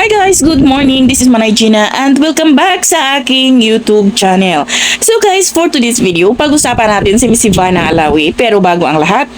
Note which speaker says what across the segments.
Speaker 1: Hi guys, good morning. This is Manay Gina and welcome back sa aking YouTube channel. So guys, for today's video, pag-usapan natin si Miss Ivana Alawi. Pero bago ang lahat,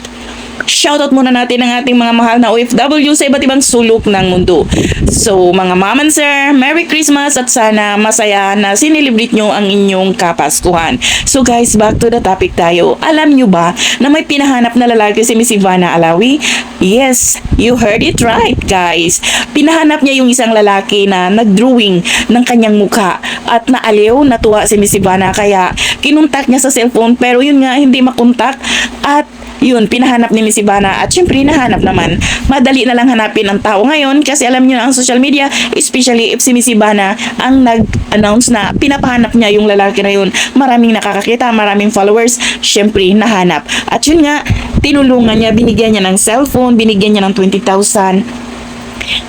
Speaker 1: shoutout muna natin ang ating mga mahal na OFW sa iba't ibang sulok ng mundo. So mga mom and sir, Merry Christmas at sana masaya na sinilibrate nyo ang inyong Kapaskuhan. So guys, back to the topic tayo. Alam nyo ba na may pinahanap na lalaki si Miss Ivana Alawi? Yes, you heard it right guys. Pinahanap niya yung isang lalaki na nagdrawing ng kanyang mukha at naaliw, natuwa si Miss Ivana kaya kinuntak niya sa cellphone pero yun nga hindi makontak at yun, pinahanap ni Miss Ivana at syempre nahanap naman. Madali na lang hanapin ang tao ngayon kasi alam niyo na ang social media, especially if si Miss Ivana ang nag-announce na pinapahanap niya yung lalaki na yun. Maraming nakakakita, maraming followers, syempre nahanap. At yun nga, tinulungan niya, binigyan niya ng cellphone, binigyan niya ng 20,000.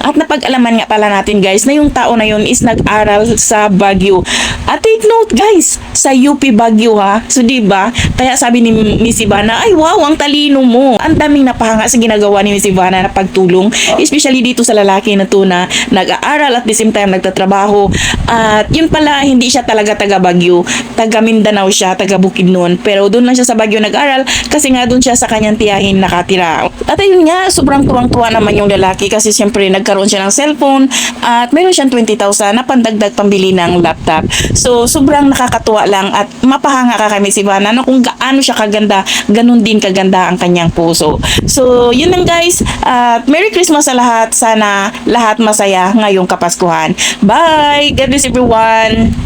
Speaker 1: At napag-alaman nga pala natin guys na yung tao na yun is nag-aral sa Baguio. At take note guys, sa UP Baguio ha. So diba, kaya sabi ni Miss Ivana, ay wow, ang talino mo. Ang daming napahanga sa ginagawa ni Miss Ivana na pagtulong, especially dito sa lalaki na to na nag-aaral at the same time nagtatrabaho. At yun pala, hindi siya talaga taga Baguio, taga Mindanao siya, taga Bukidnon. Pero doon lang siya sa Baguio nag-aral kasi nga doon siya sa kanyang tiyahin nakatira. At ayun nga, sobrang tuwang-tuwa naman yung lalaki kasi siyempre nagkaroon siya ng cellphone at meron siyang 20,000 na pandagdag pambili ng laptop. So, sobrang nakakatuwa lang at mapahanga ka kay Miss Ivana na kung gaano siya kaganda, ganun din kaganda ang kanyang puso. So, yun lang guys. At Merry Christmas sa lahat. Sana lahat masaya ngayong Kapaskuhan. Bye! God bless everyone!